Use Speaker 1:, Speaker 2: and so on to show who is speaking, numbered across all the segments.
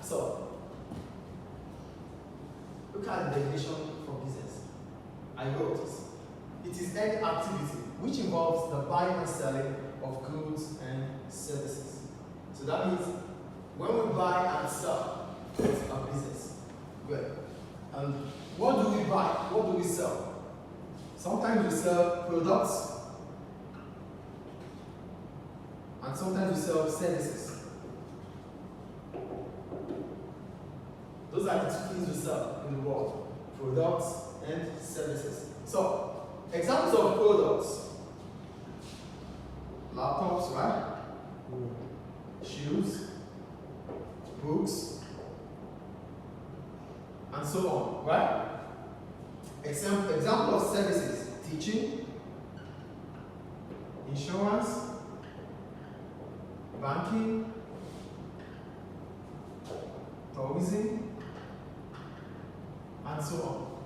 Speaker 1: So, look at the definition for business. I wrote this. It is any activity which involves the buying and selling of goods and services. So that means when we buy and sell, it's a business. Good. And what do we buy? What do we sell? Sometimes we sell products, and sometimes we sell services. Those are the two things we sell in the world: products and services. So, examples of products: laptops, right? Shoes, books, and so on, right? Example of services: teaching, insurance, banking, tourism, and so on.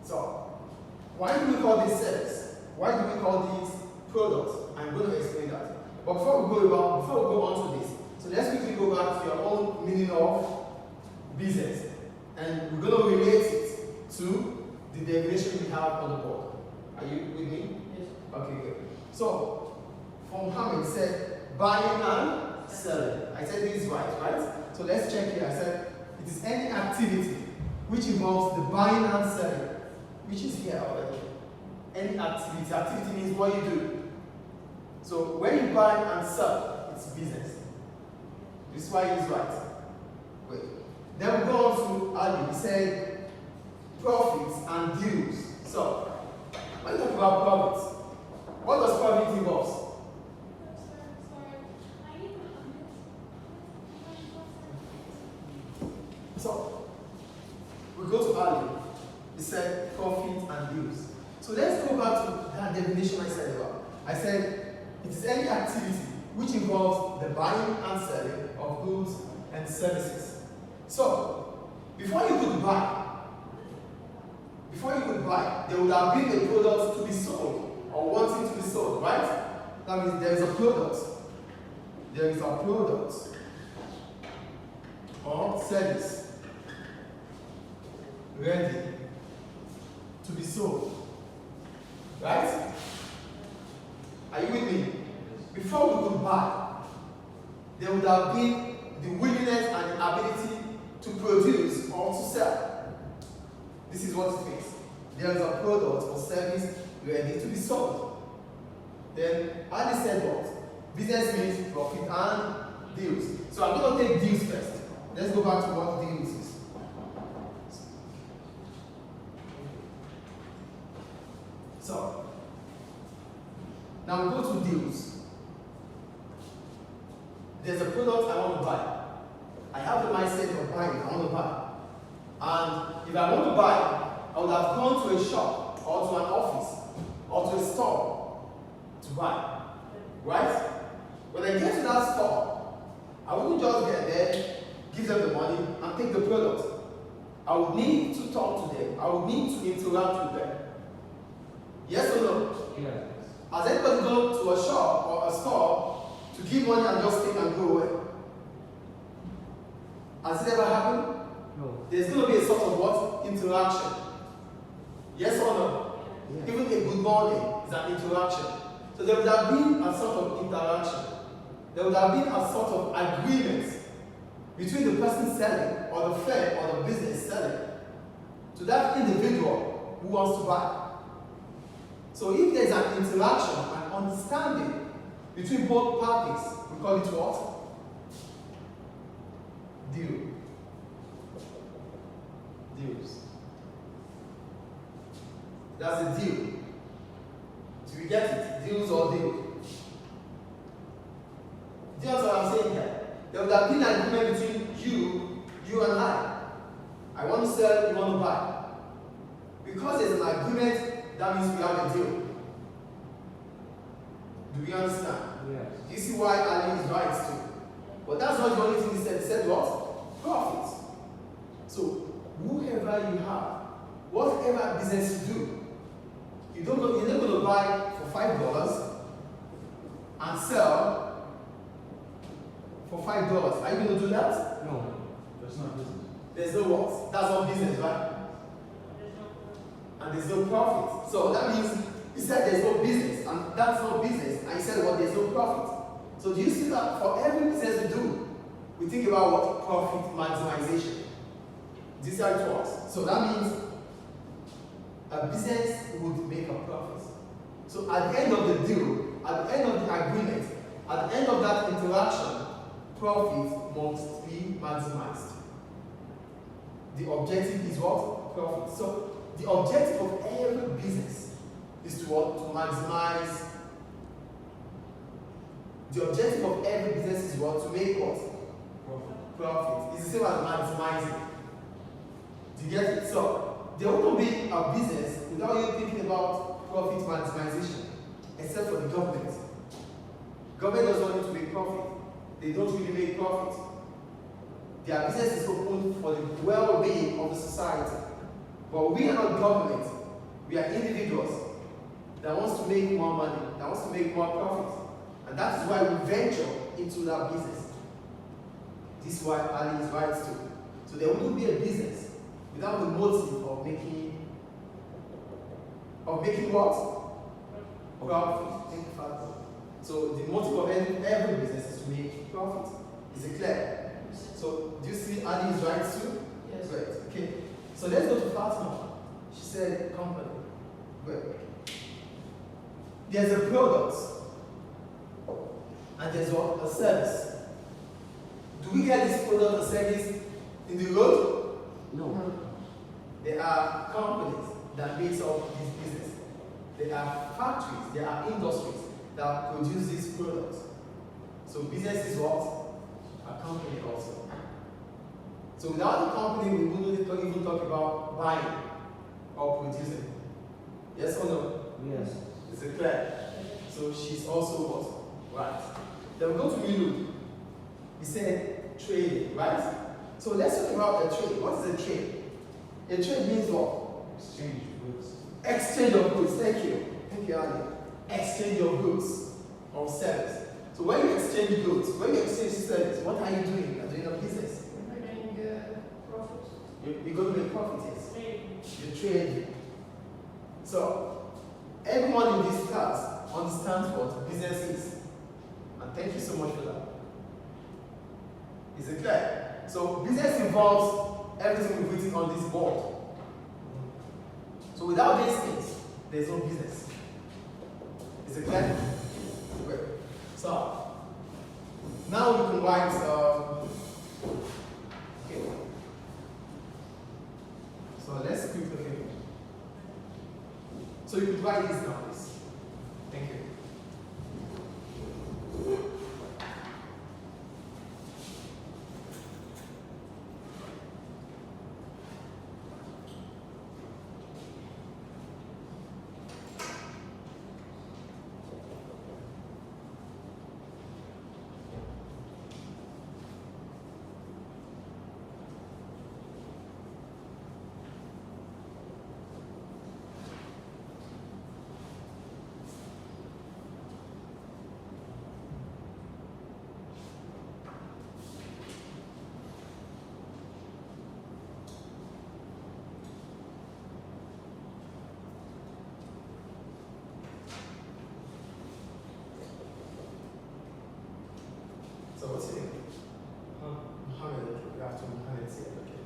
Speaker 1: So, why do we call this service? Why do we call these products? I'm going to explain that. But before we go on to this, so let's quickly go back to your own meaning of business, and we're going to relate it to the definition we have on the board. Are you with me? Yes. Okay, good. So, from Hamid said buying and selling. I said this right? So let's check here. I said it is any activity which involves the buying and selling, which is here already. Any activity. Activity means what you do. So when you buy and sell, it's business. This is why it's right. Wait. Then we go on to Ali. He said profits and dues. So when you talk about profits, what does profit involve? So we go to Ali. He said profit and dues. So let's go back to that definition I said about. I said it is any activity which involves the buying and selling of goods and services. So before you could buy, there would have been a product to be sold or wanting to be sold, right? That means there is a product. There is a product or service ready to be sold, right? Are you with me? Before we could buy, there would have been the willingness and the ability to produce or to sell. This is what it means. There is a product or service ready to be sold. Then Ali said what? Business means profit and deals. So I'm going to take deals first. Let's go back to what deals is. So now we go to deals. There's a product I want to buy. I have the mindset of buying. I want to buy. And if I want to buy, I would have gone to a shop or to an office or to a store to buy. Right? When I get to that store, I wouldn't just get there, give them the money, and take the product. I would need to talk to them. I would need to interact with them. Yes or no?
Speaker 2: Yes.
Speaker 1: Has anybody gone to a shop or a store to give money and just take and go away? Has it ever happened?
Speaker 2: No.
Speaker 1: There's going to be a sort of what? Interaction. Yes or no?
Speaker 2: Yes.
Speaker 1: Even a good morning is an interaction. So there would have been a sort of interaction. There would have been a sort of agreement between the person selling or the firm or the business selling to that individual who wants to buy. So if there's an interaction, an understanding between both parties, we call it what? Deal. Deals. That's a deal. Do you get it? Deals or deal? Do you understand what I'm saying here? There would have been an agreement between you and I. I want to sell, you want to buy. Because there's an agreement, that means we have a deal. Do we understand?
Speaker 2: Yes.
Speaker 1: Do you see why Ali is right too? But that's not the only thing he said. He said what? Profit. So whoever you have, whatever business you do, you're not going to buy for $5 and sell for $5. Are you going to do that?
Speaker 2: No.
Speaker 1: there's no what? That's not business, right? And there's no profit. So that means he said there's no business, and that's not business. And he said what? There's no profit. So do you see that for every business we do, we think about what? Profit maximization. This is how it works. So that means a business would make a profit. So at the end of the deal, at the end of the agreement, at the end of that interaction, profit must be maximized. The objective is what? Profit. So the objective of every business is to what? To maximize. The objective of every business is what? To make what? Profit. It's the same as maximizing. Do you get it? So there won't be a business without you thinking about profit maximization, except for the government. Government does not need to make profit. They don't really make profit. Their business is open for the well-being of the society. But we are not government. We are individuals that wants to make more money, that wants to make more profit. And that is why we venture into that business. This is why Ali is right too. So there wouldn't be a business without the motive of making what? Profit. Think further. So the motive of every business is to make profit. Is it clear? So do you see Ali is right too?
Speaker 2: Yes.
Speaker 1: Great. Okay. So let's go to Fatima. She said company. Great. There's a product and there's what? A service. Do we get this product or service in the road?
Speaker 2: No.
Speaker 1: There are companies that make up this business. There are factories, there are industries that produce these products. So business is what? A company also. So without the company, we wouldn't even talk about buying or producing. Yes or no?
Speaker 2: Yes.
Speaker 1: Is it clear? So she's also what? Right. Then we go to Milu. He said trading, right? So let's talk about a trade. What is a trade? A trade means what?
Speaker 2: Exchange goods.
Speaker 1: Exchange of goods. Thank you. Thank you, Ali. Exchange of goods or service. So when you exchange goods, when you exchange service, what are you doing? You're doing a business.
Speaker 2: Making profit.
Speaker 1: You're going to make profit, yes. You're trading. So everyone in this class understands what business is. And thank you so much for that. Is it clear? So business involves everything we've written on this board. So without these things, there's no business. Is it clear? Great. So now we can write okay. So let's quickly finish. So you could write this now, please. Thank you. So what's your name? Mohammed. Okay. You have to Mohammed say it. Okay.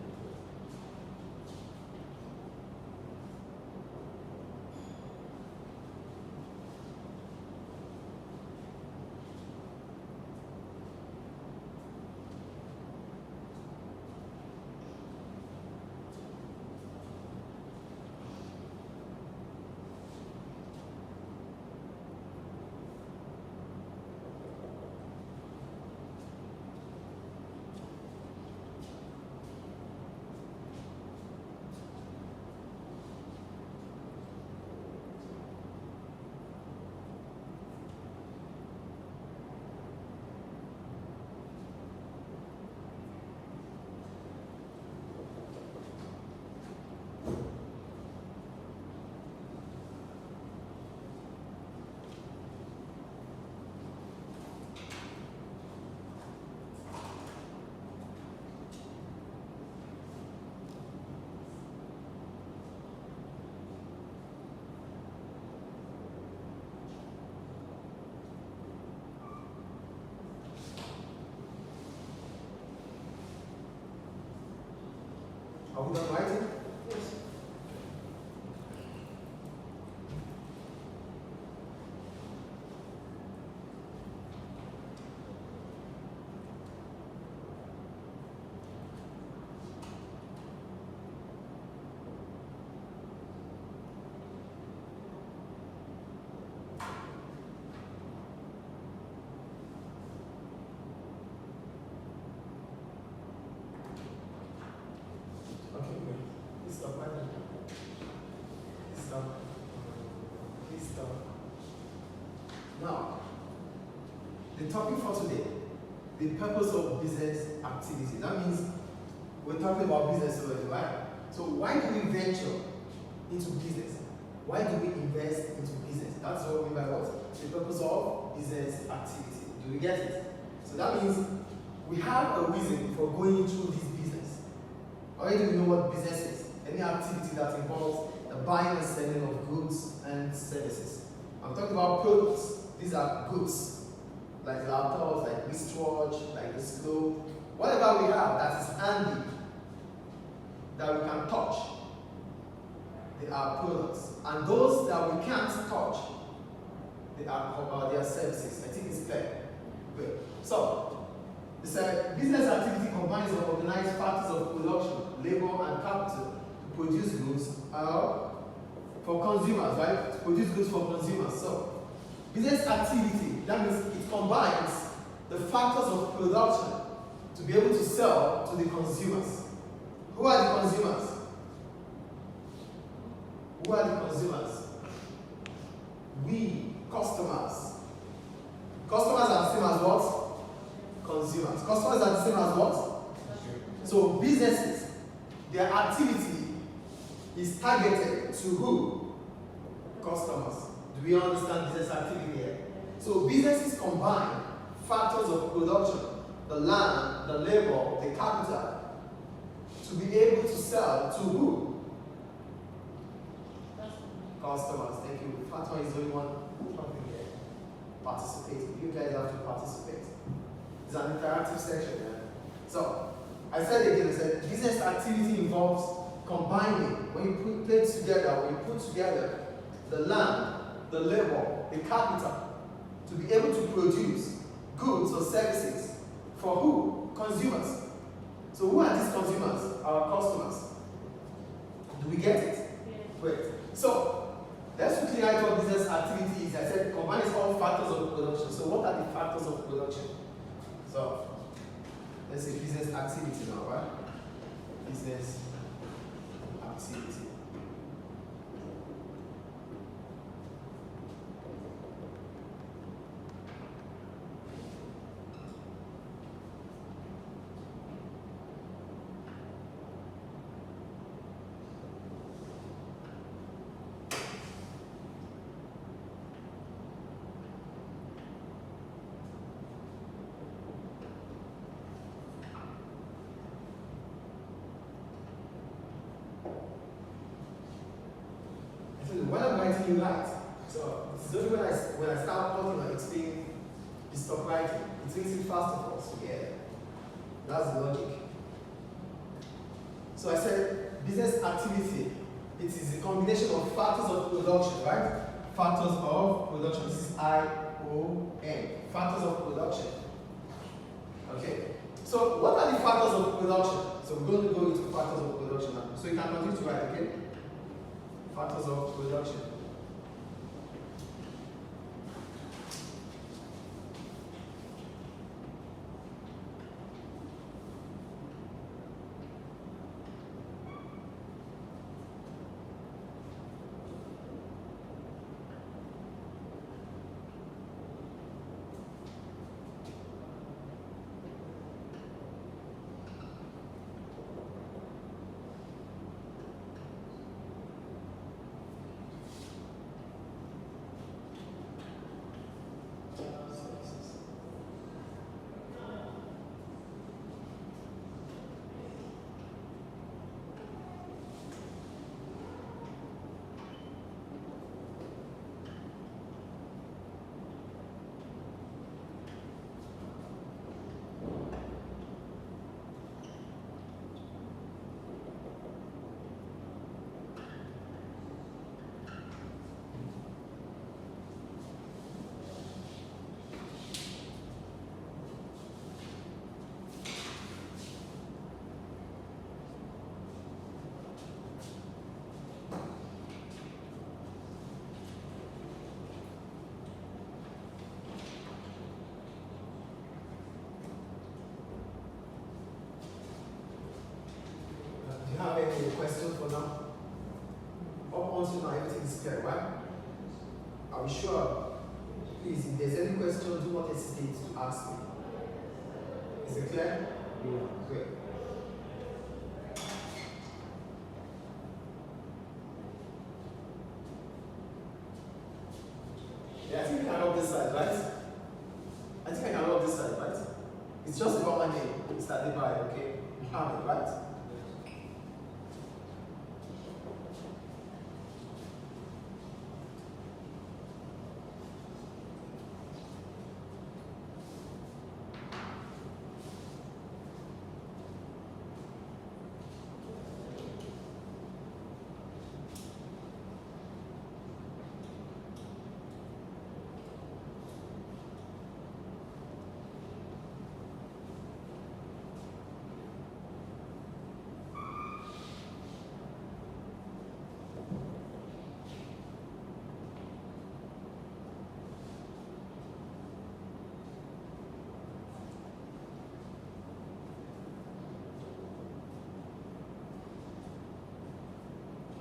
Speaker 1: Are we done writing?
Speaker 2: Yes.
Speaker 1: Okay, good. Please stop writing. Please stop. Please stop. Now, the topic for today, the purpose of business activity. That means we're talking about business already, right? So why do we venture into business? Why do we invest into business? That's what we mean by what? The purpose of business activity. Do we get it? So that means we have a reason for going through this business. Already we know what business is. Any activity that involves the buying and selling of goods and services. I'm talking about products. These are goods. Like laptops, like wristwatch, like the stove. Whatever we have that is handy, that we can touch, they are products. And those that we can't touch, they are services. I think it's clear. Good. So, it's a business activity combines the organized factors of production, labor, and capital to produce goods for consumers, right? To produce goods for consumers. So, business activity, that means it combines the factors of production to be able to sell to the consumers. Who are the consumers? Who are the consumers? We, customers. Customers are the same as what? Consumers. Customers are the same as what? So businesses, their activity is targeted to who? Customers. Do we understand business activity here? So businesses combine factors of production, the land, the labor, the capital, to be able to sell to who? Customers. Thank you. Fatma is the only one talking here. Participating. You guys have to participate. It's an interactive section. Yeah? So, I said again, I said business activity involves combining, when you put things together, when you put together the land, the labor, the capital, to be able to produce goods or services for who? Consumers. So who are these consumers? Our customers. Do we get it?
Speaker 2: Yes.
Speaker 1: Great. So, let's quickly write what business activity is. I said combines all factors of production. So what are the factors of production? So, let's say business activity now, right? Business activity. When I'm writing, you write. So this is only when I start talking or explaining, you stop writing. It makes it faster for us to get. That's the logic. So I said business activity. It is a combination of factors of production, right? Factors of production. This is I-O-N. Factors of production. Okay. So what are the factors of production? So we're going to go into factors of production now. So you can continue to write, okay? Factors of production. any question for now? Up until now, everything is clear, right? Are we sure? Please, if there's any question, do not hesitate to ask me. Is it clear?
Speaker 2: Yeah.
Speaker 1: Great. Yeah, I think I can log this side, right? I think I can log this side, right? It's just about my name. It's started by, okay? Mohammed, right?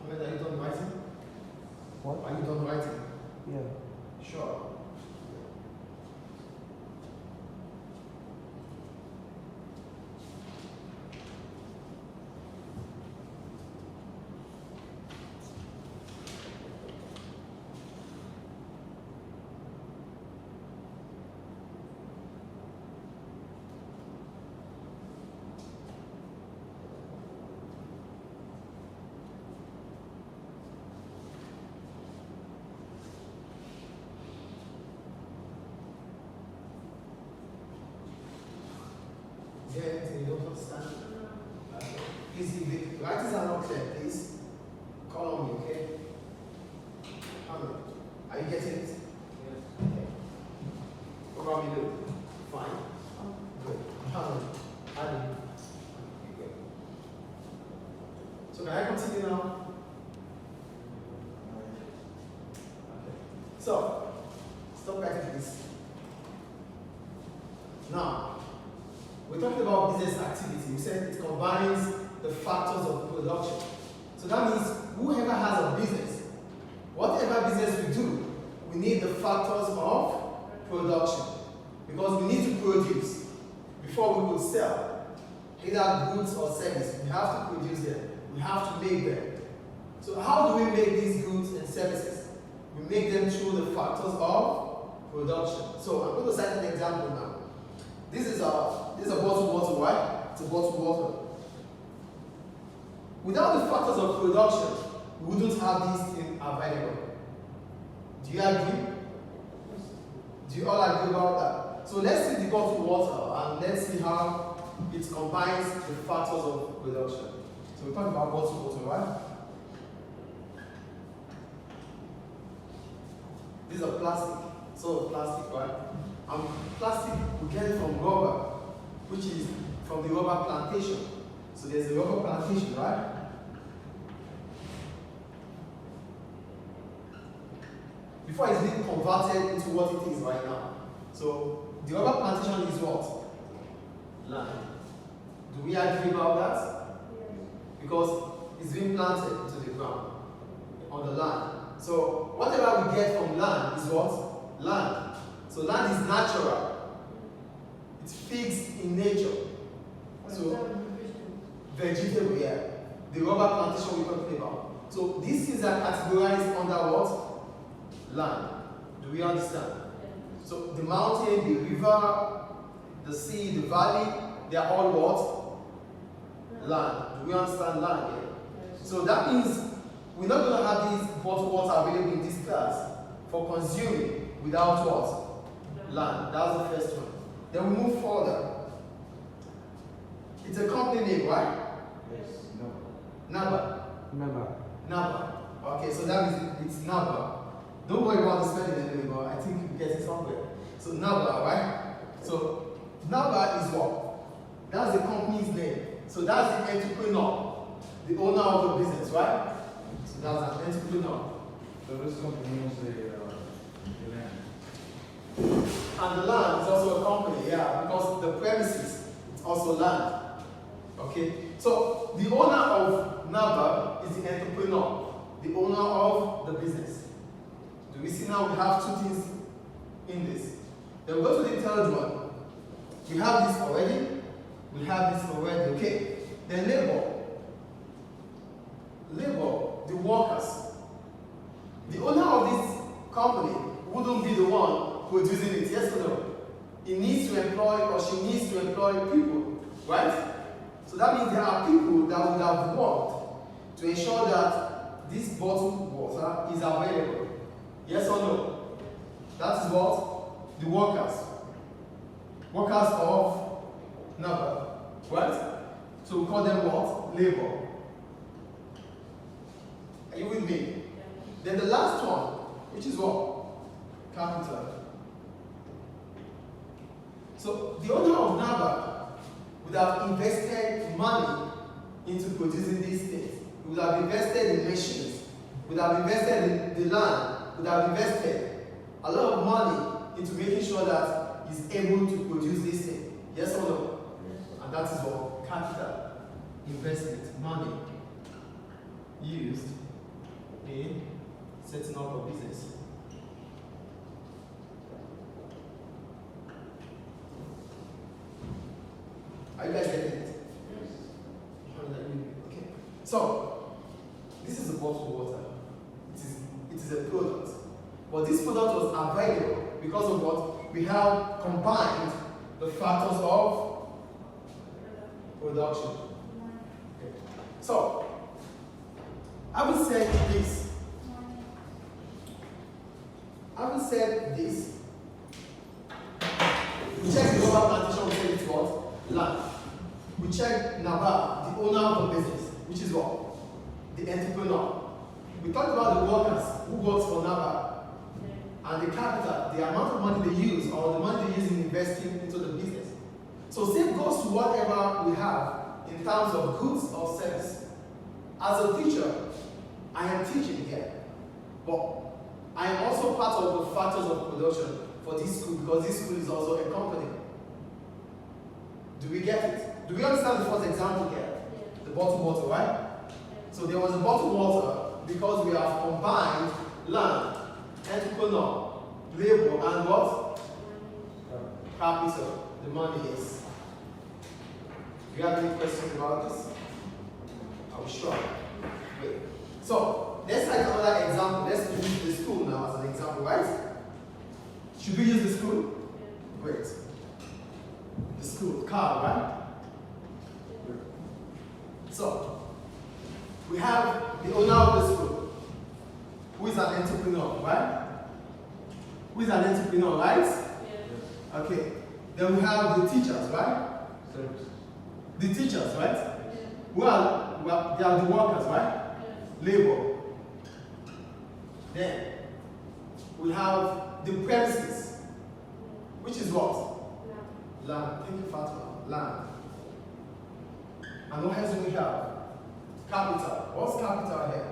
Speaker 1: Ahmed, are you done writing?
Speaker 2: What?
Speaker 1: Are you done writing?
Speaker 2: Yeah.
Speaker 1: Sure. Is there anything you don't understand? Please, if the writings are not clear, please call on me, okay? Ahmed, are you getting it?
Speaker 2: Yes.
Speaker 1: Okay. What about me, Luke? Fine. Good. Ahmed, Ali. Okay, good. So can I continue now? Okay. So, stop writing this. Now, we're talking about business activity. We said it combines the factors of production. So that means whoever has a business, whatever business we do, we need the factors of production. Because we need to produce before we could sell either goods or services. We have to produce them. We have to make them. So how do we make these goods and services? We make them through the factors of production. So I'm going to cite an example now. This is a bottled water, right? It's a bottled water. Without the factors of production, we wouldn't have these things available. Do you agree? Do you all agree about that? So let's see the bottled water and let's see how it combines the factors of production. So we're talking about bottled water, right? This is a plastic. So plastic, right? And plastic, we get it from rubber, which is from the rubber plantation. So there's a rubber plantation, right? Before it's being converted into what it is right now. So the rubber plantation is what? Land. Do we agree about that?
Speaker 2: Yes.
Speaker 1: Because it's being planted into the ground, on the land. So whatever we get from land is what? Land. So land is natural. It's fixed in nature. So vegetable, yeah. The rubber plantation we're talking about. So these things are categorized under what? Land. Do we understand? So the mountain, the river, the sea, the valley, they are all what? Land. Do we understand land? Yeah? So that means we're not going to have these bottled water available in this class for consuming without what? Land. That's the first one. Then we move further. It's a company name, right?
Speaker 2: Yes. No.
Speaker 1: Naba.
Speaker 2: Never.
Speaker 1: Naba. Okay, so that means it's Naba. Don't worry about the spelling anymore. I think you get it somewhere. So Naba, right? So Naba is what? That's the company's name. So that's the entrepreneur, the owner of the business, right? So that's an entrepreneur.
Speaker 2: So this company owns the land.
Speaker 1: And the land is also a company, yeah, because the premises is also land. Okay? So the owner of NABA is the entrepreneur, the owner of the business. Do we see now we have two things in this? Then we go to the third one. We have this already. We have this already. Okay. Then labor. Labor, the workers. The owner of this company wouldn't be the one producing it, yes or no? He needs to employ or she needs to employ people, right? So that means there are people that would have worked to ensure that this bottled water is available. Yes or no? That is what? The workers. Workers of NABA, right? So we call them what? Labor. Are you with me? Then the last one, which is what? Capital. So the owner of NABA would have invested money into producing these things. He would have invested in machines, would have invested in the land, would have invested a lot of money into making sure that he's able to produce this thing. Yes or no? Yes. And that is what? Capital. Investment. Money used in setting up a business. Are you guys getting it? Yes. Okay. So, this is a bottled water. It is a product. But this product was available because of what? We have combined the factors of production. Okay. So, having said this, we check the global plantation, we say it's what? Land. We check NABA, the owner of the business, which is what? The entrepreneur. We talked about the workers who works for NABA, and the capital, the amount of money they use, or the money they use in investing into the business. So same goes to whatever we have in terms of goods or service. As a teacher, I am teaching here, but I am also part of the factors of production for this school, because this school is also a company. Do we get it? Do we understand the first example here? Yeah. The bottled water, right? Yeah. So there was a bottled water because we have combined land, entrepreneur, labor, and what? Capital. The money is. Do you have any questions about this? Are we sure? Wait. So let's take another example. Let's use the school now as an example, right? Should we use the school? Yeah. Great. The school, car, right? So, we have the owner of the school, who is an entrepreneur, right? Who is an entrepreneur, right? Yeah. Okay. Then we have the teachers, right? Services. The teachers, right? Yeah. Well, they are the workers, right? Yeah. Labor. Then we have the premises, which is what? Land. Thank you, Fatima. Land. And what else do we have? Capital. What's capital here?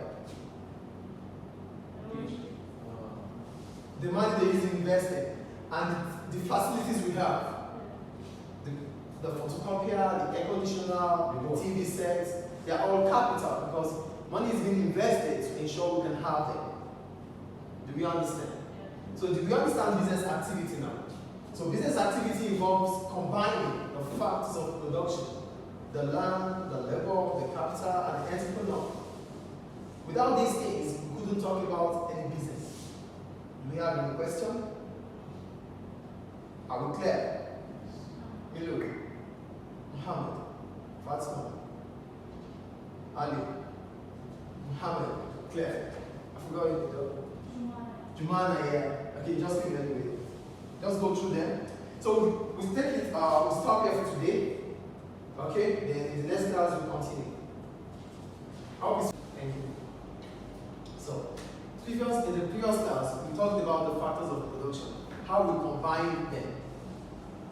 Speaker 1: The money they use invested. And the facilities we have. The photocopier, the air conditioner, the TV sets, they are all capital because money is being invested to ensure we can have them. Do we understand? So do we understand business activity now? So business activity involves combining the factors of production, the land, the labor, the capital, and the entrepreneur. Without these things, we couldn't talk about any business. Do we have any question? Are we clear? Hello. Muhammad, Fatima, Ali, Muhammad, Claire. I forgot your name. Jumana, yeah. Okay, just give it anyway. Just go through them. So we take it, we'll stop here for today. Okay, then in the next class we'll continue. Thank you. So, in the previous class, we talked about the factors of production, how we combine them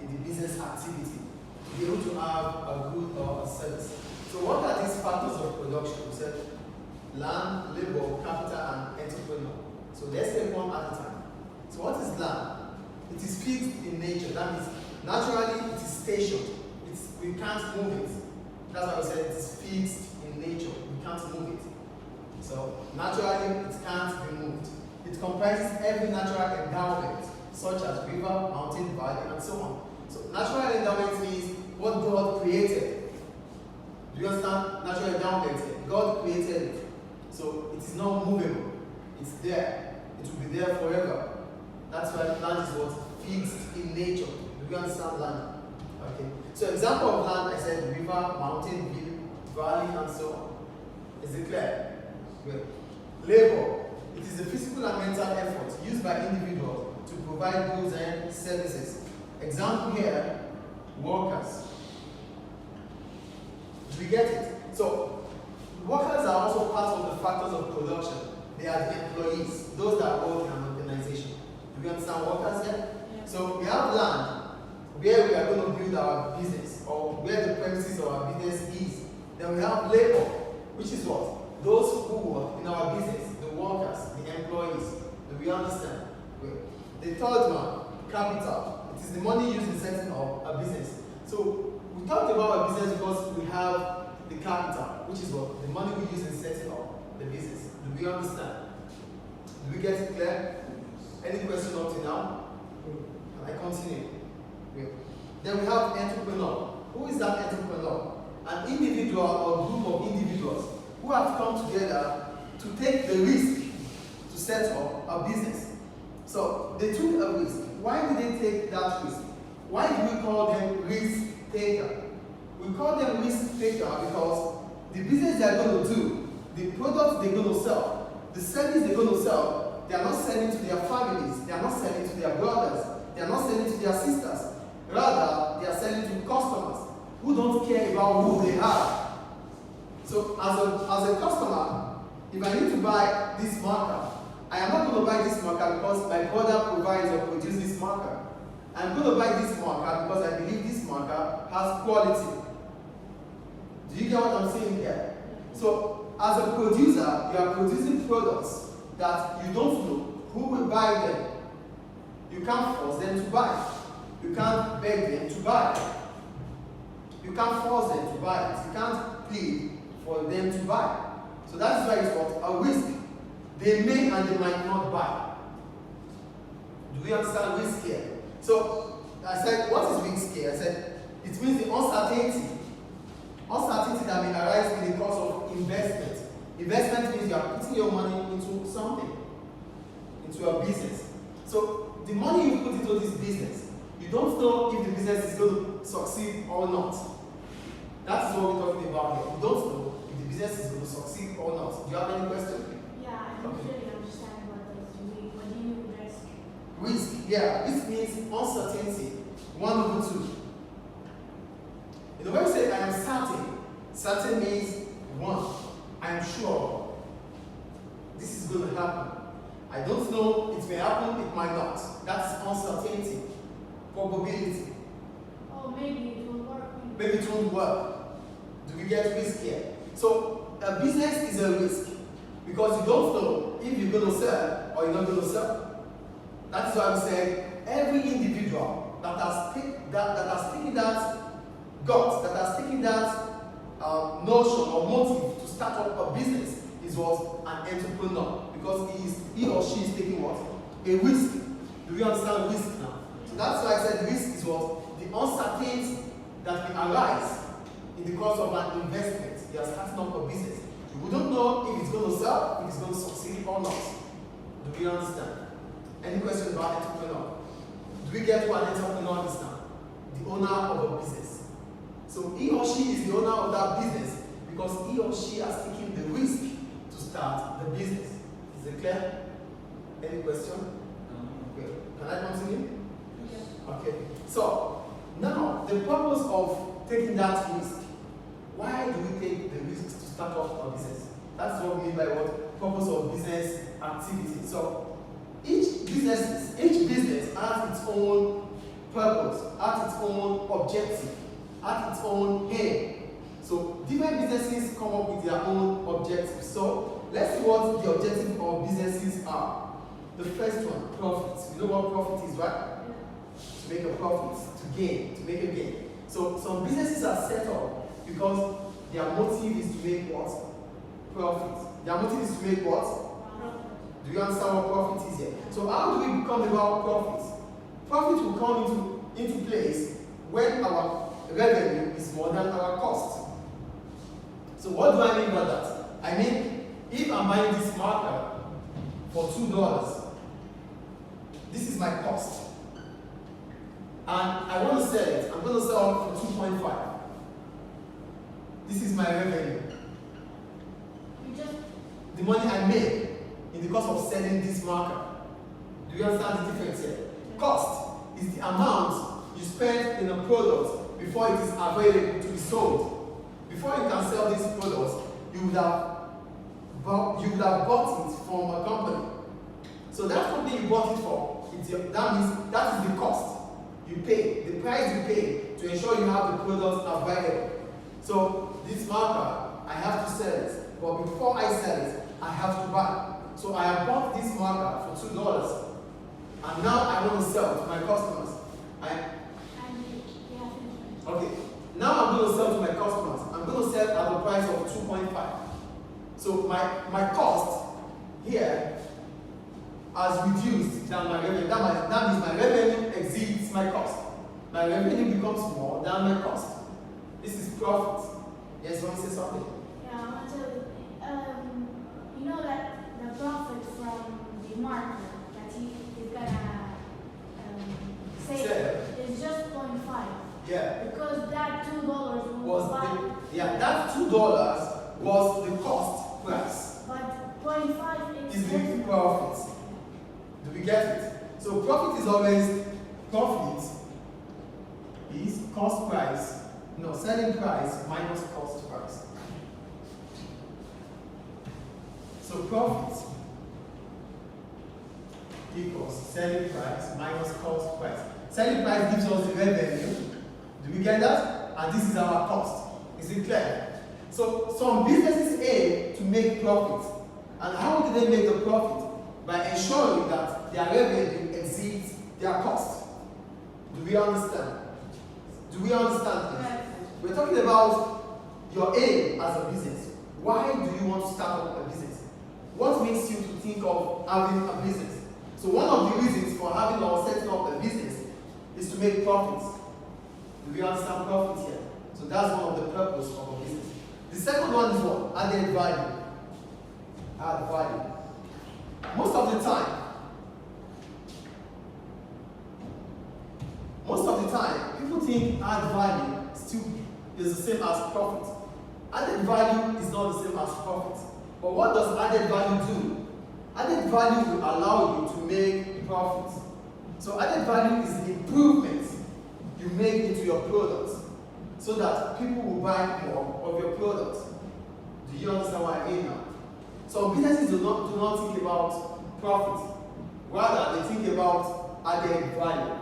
Speaker 1: in the business activity to be able to have a good or a service. So what are these factors of production? We said land, labor, capital, and entrepreneur. So let's take one at a time. So what is land? It is fixed in nature. That means naturally it is stationed. We can't move it. That's why we said it's fixed in nature. You can't move it. So naturally, it can't be moved. It comprises every natural endowment, such as river, mountain, valley, and so on. So natural endowment means what God created. Do you understand? Natural endowment. God created it. So it is not movable. It's there. It will be there forever. That's why land is what? Fixed in nature. Do you understand land? Okay. So example of land, I said river, mountain, valley, and so on. Is it clear? Good. Labor. It is the physical and mental effort used by individuals to provide goods and services. Example here, workers. Do we get it? So, workers are also part of the factors of production. They are the employees, those that work in an organization. Do we understand workers here? Yeah. So, we have land where we are going to build our business, or where the premises of our business is. Then we have labor, which is what? Those who work in our business, the workers, the employees. Do we understand? Well, the third one, capital. It is the money used in setting up a business. So we talked about a business because we have the capital, which is what? The money we use in setting up the business. Do we understand? Do we get it clear? Any question up to now? Can I continue? Well, then we have entrepreneur. Who is that entrepreneur? An individual or group of individuals who have come together to take the risk to set up a business. So they took a risk. Why did they take that risk? Why do we call them risk taker? We call them risk taker because the business they are going to do, the products they're going to sell, the service they're going to sell, they are not selling to their families, they are not selling to their brothers, they are not selling to their sisters. Rather, they are selling to customers who don't care about who they are. So as a customer, if I need to buy this marker, I am not going to buy this marker because my brother provides or produces this marker. I'm going to buy this marker because I believe this marker has quality. Do you get what I'm saying here? So as a producer, you are producing products that you don't know who will buy them. You can't force them to buy. You can't beg them to buy. You can't force them to buy it. You can't plead for them to buy. So that's why it's what? A risk. They may and they might not buy. Do we understand risk here? So I said, what is risk here? I said, it means the uncertainty. Uncertainty that may arise in the course of investment. Investment means you are putting your money into something, into a business. So the money you put into this business, you don't know if the business is going to succeed or not. That is what we're talking about here. You don't know if the business is going to succeed or not. Do you have any question?
Speaker 3: Yeah, I don't really understand what do you mean risk?
Speaker 1: Risk, yeah. Risk means uncertainty. 1/2. In the way we say I am certain, certain means one. I am sure this is going to happen. I don't know, it may happen, it might not. That's uncertainty. Probability.
Speaker 3: Oh, maybe it will work.
Speaker 1: Maybe it won't work. Do we get risk here? So a business is a risk because you don't know if you're going to sell or you're not going to sell. That's why we say every individual that has taken that guts, that has taken that notion or motive to start up a business is what? An entrepreneur, because he or she is taking what? A risk. Do we understand risk now? So that's why I said risk is what? The uncertainty that may arise in the course of an investment. You are starting up a business. We don't know if it's going to sell, if it's going to succeed or not. Do we understand? Any questions about entrepreneur? Do we get what an entrepreneur is now? The owner of a business. So he or she is the owner of that business because he or she has taken the risk to start the business. Is it clear? Any question? Okay. Can I continue?
Speaker 3: Yes.
Speaker 1: Okay. So now the purpose of taking that risk. Why do we take the risk to start up a business? That's what we mean by what? Purpose of business activity. So each business has its own purpose, has its own objective, has its own aim. So different businesses come up with their own objectives. So let's see what the objective of businesses are. The first one, profits. You know what profit is, right? To make a profit, to gain, to make a gain. So some businesses are set up because their motive is to make what? Profit. Their motive is to make what? Do you understand what profit is here? So how do we become about profit? Profit will come into place when our revenue is more than our cost. So what do I mean by that? I mean, if I'm buying this marker for $2, this is my cost. And I want to sell it. I'm going to sell it for 2.5. This is my revenue. The money I make in the cost of selling this marker. Do you understand the difference here? Cost is the amount you spend in a product before it is available to be sold. Before you can sell this product, you would have bought it from a company. So that company you bought it for, that means that is the cost you pay, the price you pay to ensure you have the product available. So this marker, I have to sell it, but before I sell it, I have to buy. So I have bought this marker for $2, and now I want to sell to my customers. Okay, now I'm going to sell to my customers. I'm going to sell at the price of 2.5. So my cost here has reduced than my revenue. That means my revenue exceeds my cost. My revenue becomes more than my cost. This is profit. Yes, you want to say something?
Speaker 3: Yeah, I want to, you know that the profit from the marker that he is gonna say is just 0.5.
Speaker 1: Yeah.
Speaker 3: Because that $2 was
Speaker 1: that $2 was the cost price.
Speaker 3: But 0.5
Speaker 1: is the profit. Do we get it? So profit is always cost price. No, selling price minus cost price. So profit equals selling price minus cost price. Selling price gives us the revenue. Do we get that? And this is our cost. Is it clear? So some businesses aim to make profit. And how do they make the profit? By ensuring that their revenue exceeds their cost. Do we understand? Do we understand this?
Speaker 3: Yes.
Speaker 1: We're talking about your aim as a business. Why do you want to start up a business? What makes you to think of having a business? So one of the reasons for having or setting up a business is to make profits. Do we understand profit here? So that's one of the purposes of a business. The second one is what? Added value. Add value. Most of the time, people think add value still is the same as profit. Added value is not the same as profit. But what does added value do? Added value will allow you to make profit. So added value is the improvement you make into your product so that people will buy more of your product. Do you understand what I mean now? So businesses do not think about profit. Rather, they think about added value.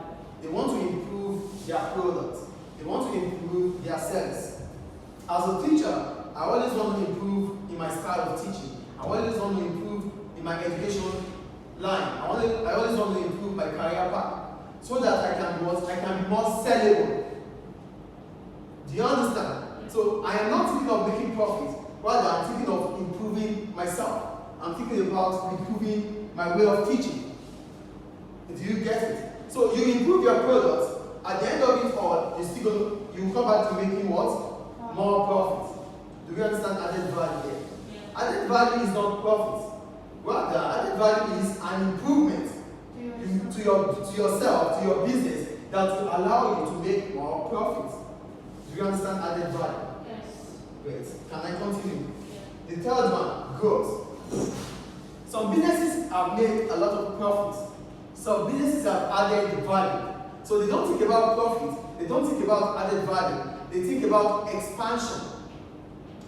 Speaker 1: They want to improve their product. They want to improve their sales. As a teacher, I always want to improve in my style of teaching. I always want to improve in my education line. I always want to improve my career path so that I can be more sellable. Do you understand? So I am not thinking of making profit. Rather, I'm thinking of improving myself. I'm thinking about improving my way of teaching. Do you get it? So you improve your product. At the end of it all, you come back to making what? More profit. Do you understand added value here? Yeah. Added value is not profit. Rather, added value is an improvement to yourself, to your business, that will allow you to make more profit. Do you understand added value?
Speaker 3: Yes.
Speaker 1: Great. Can I continue? Yeah. The third one, growth. Some businesses have made a lot of profit. Some businesses have added value. So they don't think about profit. They don't think about added value. They think about expansion.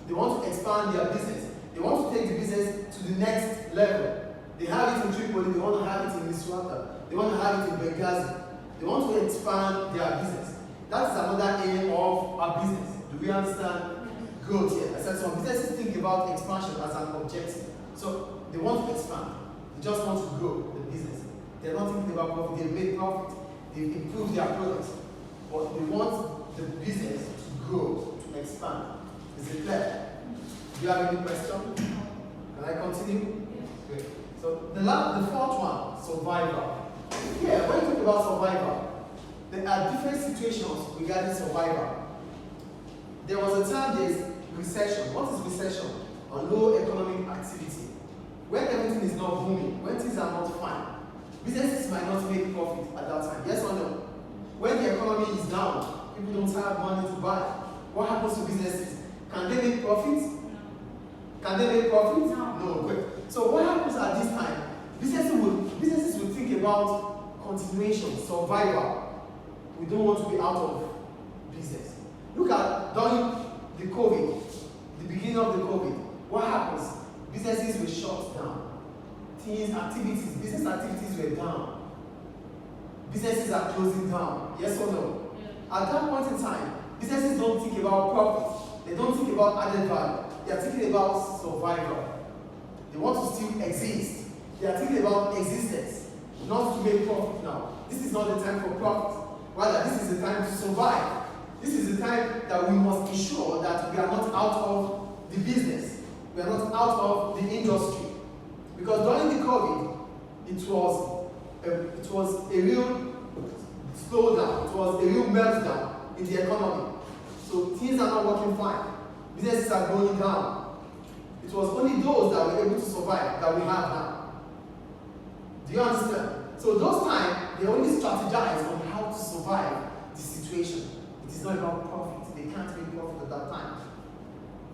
Speaker 1: They want to expand their business. They want to take the business to the next level. They have it in Tripoli. They want to have it in Misrata. They want to have it in Benghazi. They want to expand their business. That's another aim of a business. Do we understand growth here? I said some businesses think about expansion as an objective. So they want to expand. They just want to grow the business. They're not thinking about profit. They've made profit. They've improved their products. But they want the business to grow, to expand. Is it clear? Do you have any question? Can I continue? Great. So the fourth one, survival. Yeah, when you talk about survival, there are different situations regarding survival. There was a time there's recession. What is recession? A low economic activity. When everything is not booming, when things are not fine, businesses might not make profit at that time. Yes or no? When the economy is down, people don't have money to buy. What happens to businesses? Can they make profits? Can they make profits? No. Great. So what happens at this time? Businesses will think about continuation, survival. We don't want to be out of business. Look at during the COVID, the beginning of the COVID, what happens? Businesses were shut down. Business activities were down. Businesses are closing down. Yes or no? Yeah. At that point in time, businesses don't think about profit. They don't think about added value. They are thinking about survival. They want to still exist. They are thinking about existence, not to make profit now. This is not the time for profit. Rather, this is the time to survive. This is the time that we must ensure that we are not out of the business. We are not out of the industry. Because during the COVID, it was a real slowdown. It was a real meltdown in the economy. So things are not working fine. Businesses are going down. It was only those that were able to survive that we have now. Do you understand? So those times, they only strategize on how to survive the situation. It is not about profit. They can't make profit at that time.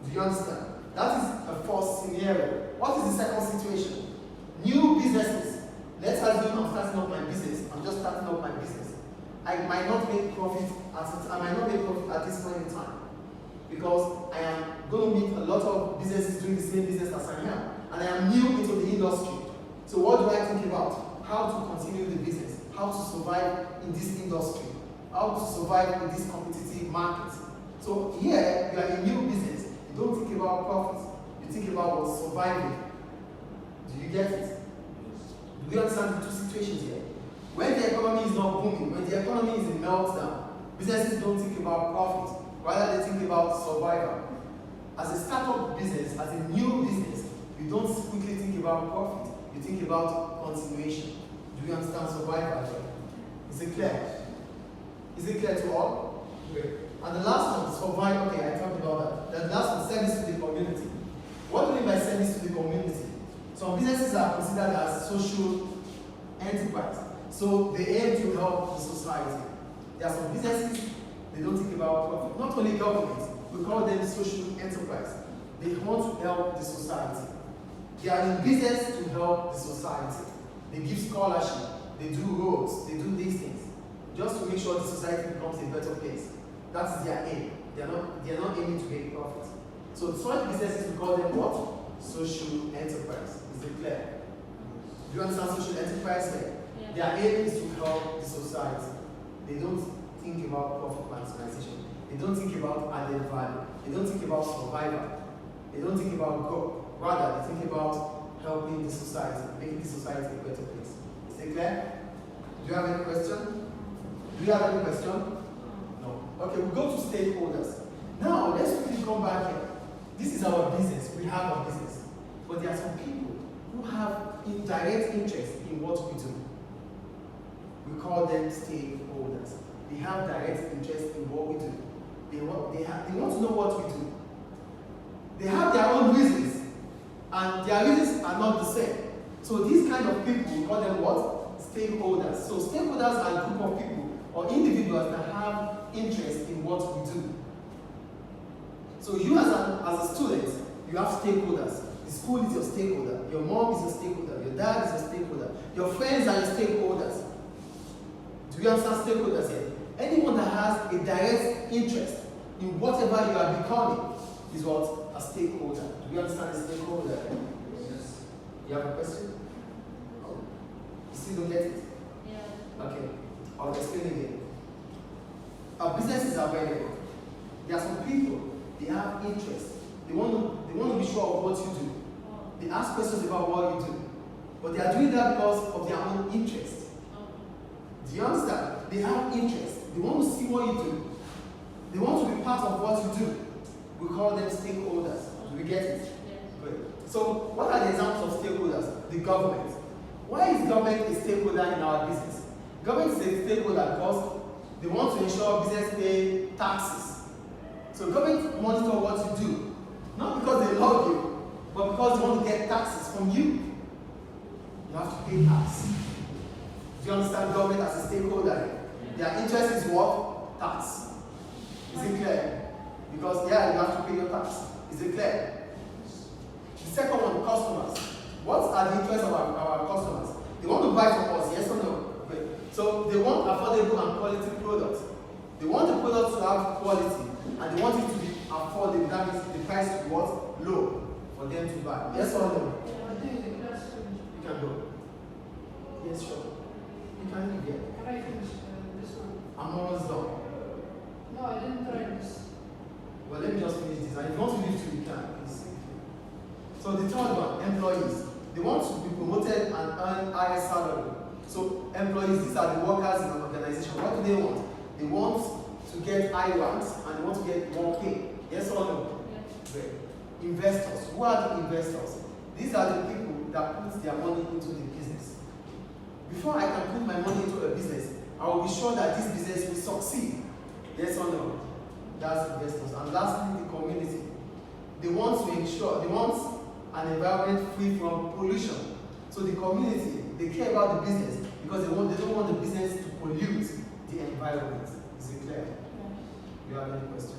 Speaker 1: Do you understand? That is a false scenario. What is the second situation? New businesses. Let's assume I'm starting up my business. I'm just starting up my business. I might not make profit at this point in time because I am going to meet a lot of businesses doing the same business as I am, and I am new into the industry. So what do I think about? How to continue the business? How to survive in this industry? How to survive in this competitive market? So here you are a new business. You don't think about profits. You think about what surviving. Do you get it? Do you understand the two situations here? When the economy is not booming, when the economy is in meltdown, businesses don't think about profit. Rather, they think about survival. As a startup business, as a new business, you don't quickly think about profit. You think about continuation. Do you understand survival? Is it clear? Is it clear to all? Okay. And the last one, survival. Okay, I talked about that. The last one, service to the community. What do we mean by service to the community? Some businesses are considered as social enterprise. So they aim to help the society. There are some businesses, they don't think about profit. Not only government, we call them social enterprise. They want to help the society. They are in business to help the society. They give scholarship, they do roads, they do these things, just to make sure the society becomes a better place. That's their aim. They are not aiming to make profit. So such businesses, we call them what? Social enterprise. Is it clear? Do you understand social enterprise here? Yeah. Their aim is to help the society. They don't think about profit maximization. They don't think about added value. They don't think about survival. They don't think about growth. Rather, they think about helping the society, making the society a better place. Is it clear? Do you have any question? Do you have any question? No. Okay, we'll go to stakeholders. Now, let's quickly come back here. This is our business. We have our business. But there are some people who have indirect interest in what we do. We call them stakeholders. They have direct interest in what we do. They want to know what we do. They have their own reasons, and their reasons are not the same. So these kind of people, we call them what? Stakeholders. So stakeholders are a group of people or individuals that have interest in what we do. So you as a student, you have stakeholders. The school is your stakeholder. Your mom is your stakeholder. Your dad is your stakeholder. Your friends are your stakeholders. Do you understand stakeholders here? Anyone that has a direct interest in whatever you are becoming is what? A stakeholder. Do you understand a stakeholder? Yes. You have a question? Oh. You still don't get it? Yeah. Okay. I'll explain again. Our businesses are available. There are some people, they have interest. They want to be sure of what you do. They ask questions about what you do. But they are doing that because of their own interest. Do you understand? They have interest. They want to see what you do. They want to be part of what you do. We call them stakeholders. Do we get it?
Speaker 3: Yes.
Speaker 1: Good. So, what are the examples of stakeholders? The government. Why is government a stakeholder in our business? Government is a stakeholder because they want to ensure business pay taxes. So, government monitor what you do, not because they love you, but because they want to get taxes from you. You have to pay tax. Do you understand government as a stakeholder? Their interest is what? Tax. Is it clear? Because, yeah, you have to pay your tax. Is it clear? The second one, customers. What are the interests of our customers? They want to buy from us, yes or no? Okay. So they want affordable and quality products. They want the products to have quality and they want it to be affordable. That means the price is what? Low for them to buy. Yes or no? You can go. Yes, sure. You can leave here.
Speaker 4: Can I finish this one?
Speaker 1: I'm almost done.
Speaker 4: No, I didn't try this.
Speaker 1: Well, let me just finish this. And if you want to leave too, you can. Please. So the third one, employees. They want to be promoted and earn higher salary. So employees, these are the workers in an organization. What do they want? They want to get high ranks and they want to get more pay. Yes or no?
Speaker 3: Yes.
Speaker 1: Great. Investors. Who are the investors? These are the people that put their money into the business. Before I can put my money into a business, I will be sure that this business will succeed. Yes or no? That's investors. And lastly, the community. They want to ensure, they want an environment free from pollution. So the community, they care about the business because they don't want the business to pollute the environment. Is it clear?
Speaker 3: Yes.
Speaker 1: You have any questions?